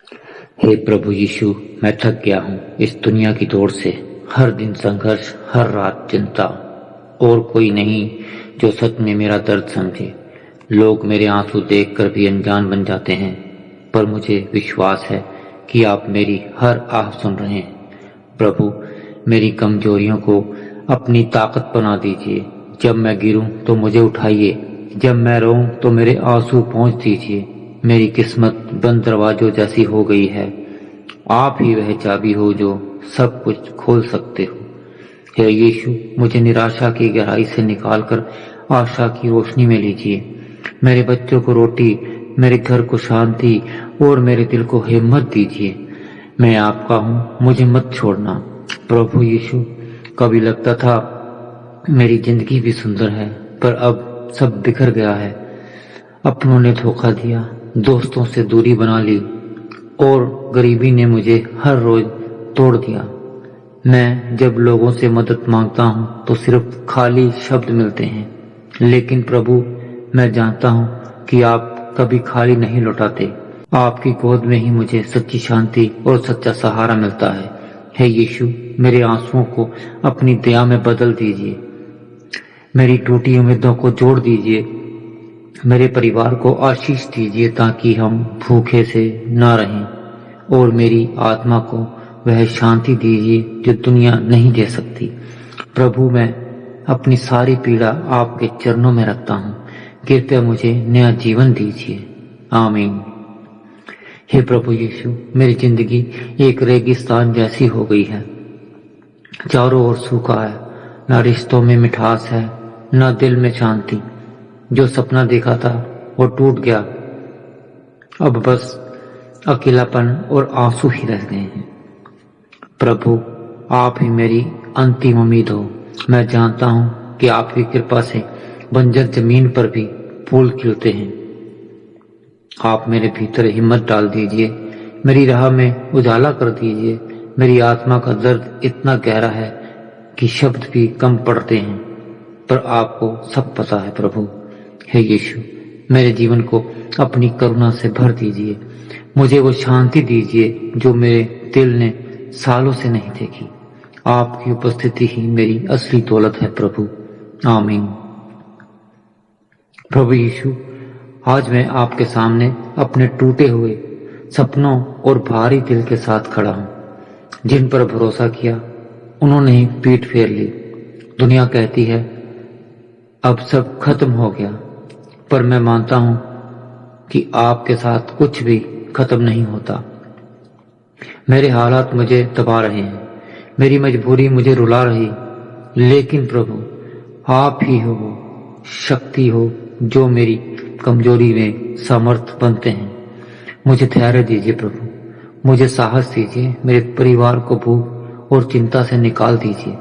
हे प्रभु यीशु, मैं थक गया हूँ इस दुनिया की दौड़ से। हर दिन संघर्ष, हर रात चिंता, और कोई नहीं जो सच में मेरा दर्द समझे। लोग मेरे आंसू देखकर भी अनजान बन जाते हैं, पर मुझे विश्वास है कि आप मेरी हर आह सुन रहे हैं। प्रभु, मेरी कमजोरियों को अपनी ताकत बना दीजिए। जब मैं गिरूं तो मुझे उठाइए, जब मैं रोऊं तो मेरे आंसू पहुंच दीजिए। मेरी किस्मत बंद दरवाजों जैसी हो गई है, आप ही वह चाबी हो जो सब कुछ खोल सकते हो। हे यीशु, मुझे निराशा की गहराई से निकालकर आशा की रोशनी में लीजिए। मेरे बच्चों को रोटी, मेरे घर को शांति और मेरे दिल को हिम्मत दीजिए। मैं आपका हूँ, मुझे मत छोड़ना। प्रभु यीशु, कभी लगता था मेरी जिंदगी भी सुंदर है, पर अब सब बिखर गया है। अपनों ने धोखा दिया, दोस्तों से दूरी बना ली और गरीबी ने मुझे हर रोज तोड़ दिया। मैं जब लोगों से मदद मांगता हूँ तो सिर्फ खाली शब्द मिलते हैं, लेकिन प्रभु, मैं जानता हूँ कि आप कभी खाली नहीं लौटाते। आपकी गोद में ही मुझे सच्ची शांति और सच्चा सहारा मिलता है। हे यीशु, मेरे आंसुओं को अपनी दया में बदल दीजिए। मेरी टूटी उम्मीदों को जोड़ दीजिए। मेरे परिवार को आशीष दीजिए ताकि हम भूखे से ना रहें, और मेरी आत्मा को वह शांति दीजिए जो दुनिया नहीं दे सकती। प्रभु, मैं अपनी सारी पीड़ा आपके चरणों में रखता हूँ। कृपया मुझे नया जीवन दीजिए। आमीन। हे प्रभु यीशु, मेरी जिंदगी एक रेगिस्तान जैसी हो गई है। चारों ओर सूखा है, ना रिश्तों में मिठास है, ना दिल में शांति। जो सपना देखा था वो टूट गया, अब बस अकेलापन और आंसू ही रह गए हैं। प्रभु, आप ही मेरी अंतिम उम्मीद हो। मैं जानता हूँ कि आपकी कृपा से बंजर जमीन पर भी फूल खिलते हैं। आप मेरे भीतर हिम्मत डाल दीजिए, मेरी राह में उजाला कर दीजिए। मेरी आत्मा का दर्द इतना गहरा है कि शब्द भी कम पड़ते हैं, पर आपको सब पता है। प्रभु, हे यीशु, मेरे जीवन को अपनी करुणा से भर दीजिए। मुझे वो शांति दीजिए जो मेरे दिल ने सालों से नहीं देखी। आपकी उपस्थिति ही मेरी असली दौलत है। प्रभु, आमीन। प्रभु यीशु, आज मैं आपके सामने अपने टूटे हुए सपनों और भारी दिल के साथ खड़ा हूँ। जिन पर भरोसा किया उन्होंने ही पीठ फेर ली। दुनिया कहती है अब सब खत्म हो गया, पर मैं मानता हूं कि आपके साथ कुछ भी खत्म नहीं होता। मेरे हालात मुझे दबा रहे हैं, मेरी मजबूरी मुझे रुला रही, लेकिन प्रभु, आप ही हो वो शक्ति हो जो मेरी कमजोरी में सामर्थ बनते हैं। मुझे धैर्य दीजिए प्रभु, मुझे साहस दीजिए। मेरे परिवार को भूख और चिंता से निकाल दीजिए।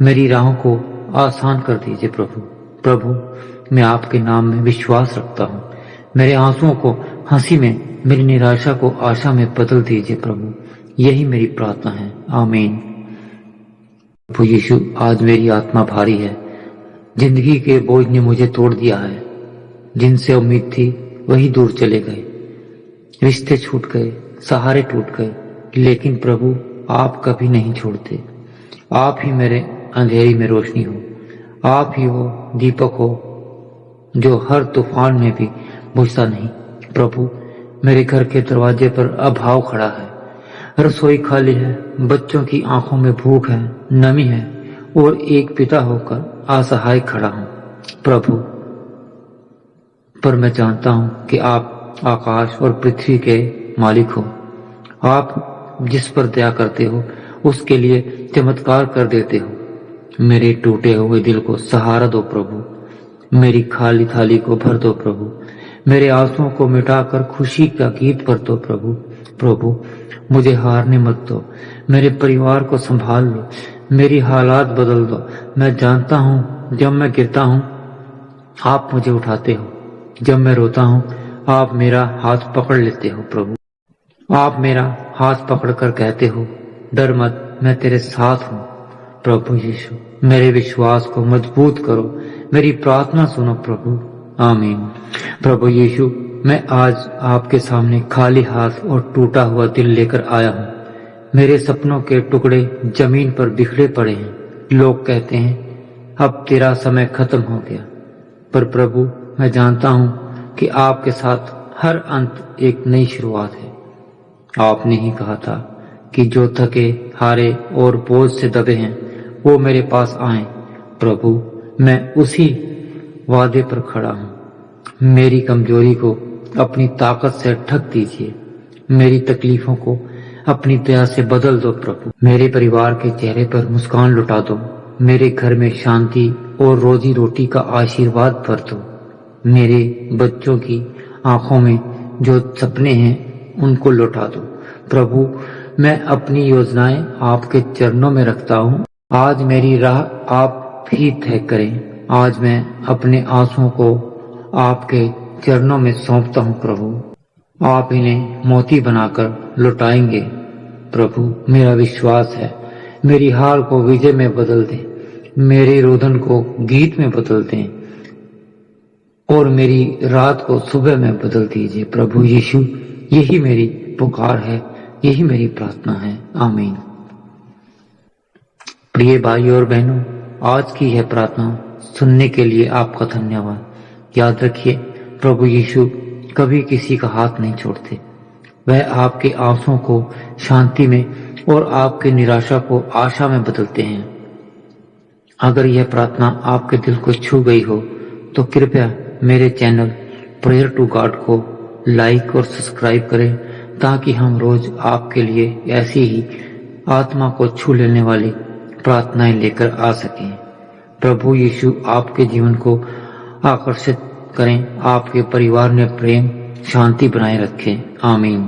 मेरी राहों को आसान कर दीजिए प्रभु। प्रभु, मैं आपके नाम में विश्वास रखता हूँ। मेरे आंसुओं को हंसी में, मेरी निराशा को आशा में बदल दीजिए प्रभु। यही मेरी प्रार्थना है। आमीन। प्रभु यीशु, आज मेरी आत्मा भारी है। जिंदगी के बोझ ने मुझे तोड़ दिया है। जिनसे उम्मीद थी वही दूर चले गए, रिश्ते छूट गए, सहारे टूट गए, लेकिन प्रभु, आप कभी नहीं छोड़ते। आप ही मेरे अंधेरी में रोशनी हो। आप ही हो दीपक हो जो हर तूफान में भी बुझता नहीं। प्रभु, मेरे घर के दरवाजे पर अभाव खड़ा है। रसोई खाली है, बच्चों की आंखों में भूख है, नमी है, और एक पिता होकर असहाय खड़ा हूं। प्रभु, पर मैं जानता हूं कि आप आकाश और पृथ्वी के मालिक हो। आप जिस पर दया करते हो उसके लिए चमत्कार कर देते हो। मेरे टूटे हुए दिल को सहारा दो प्रभु। मेरी खाली थाली को भर दो प्रभु। मेरे आंसुओं को मिटाकर खुशी का गीत भर दो प्रभु। प्रभु, मुझे हारने मत दो। मेरे परिवार को संभाल लो। मेरी हालात बदल दो। मैं जानता हूँ जब मैं गिरता हूँ आप मुझे उठाते हो। जब मैं रोता हूँ आप मेरा हाथ पकड़ लेते हो। प्रभु, आप मेरा हाथ पकड़कर कहते हो, डर मत, मैं तेरे साथ हूँ। प्रभु यीशु, मेरे विश्वास को मजबूत करो। मेरी प्रार्थना सुनो प्रभु। आमीन। प्रभु यीशु, मैं आज आपके सामने खाली हाथ और टूटा हुआ दिल लेकर आया हूँ। मेरे सपनों के टुकड़े जमीन पर बिखरे पड़े हैं। लोग कहते हैं अब तेरा समय खत्म हो गया, पर प्रभु मैं जानता हूँ कि आपके साथ हर अंत एक नई शुरुआत है। आपने ही कहा था कि जो थके हारे और बोझ से दबे हैं वो मेरे पास आएं। प्रभु मैं उसी वादे पर खड़ा हूँ। मेरी कमजोरी को अपनी ताकत से ढक दीजिए। मेरी तकलीफों को अपनी दया से बदल दो प्रभु। मेरे परिवार के चेहरे पर मुस्कान लुटा दो। मेरे घर में शांति और रोजी रोटी का आशीर्वाद भर दो। मेरे बच्चों की आंखों में जो सपने हैं उनको लौटा दो। प्रभु मैं अपनी योजनाएं आपके चरणों में रखता हूँ। आज मेरी राह आप ही तय करें। आज मैं अपने आंसुओं को आपके चरणों में सौंपता हूँ प्रभु। आप इन्हें मोती बनाकर लौटाएंगे। प्रभु मेरा विश्वास है मेरी हार को विजय में बदल दें, मेरे रोदन को गीत में बदल दें और मेरी रात को सुबह में बदल दीजिए। प्रभु यीशु यही मेरी पुकार है, यही मेरी प्रार्थना है। आमीन। प्रिय भाइयों और बहनों, आज की यह प्रार्थना सुनने के लिए आपका धन्यवाद। याद रखिए प्रभु यीशु कभी किसी का हाथ नहीं छोड़ते। वह आपके आंसुओं को शांति में और आपकी निराशा को आशा में बदलते हैं। अगर यह प्रार्थना आपके दिल को छू गई हो तो कृपया मेरे चैनल प्रेयर टू गॉड को लाइक और सब्सक्राइब करें, ताकि हम रोज आपके लिए ऐसी ही आत्मा को छू लेने वाली प्रार्थनाएं लेकर आ सकें। प्रभु यीशु आपके जीवन को आकर्षित करें, आपके परिवार में प्रेम शांति बनाए रखें। आमीन।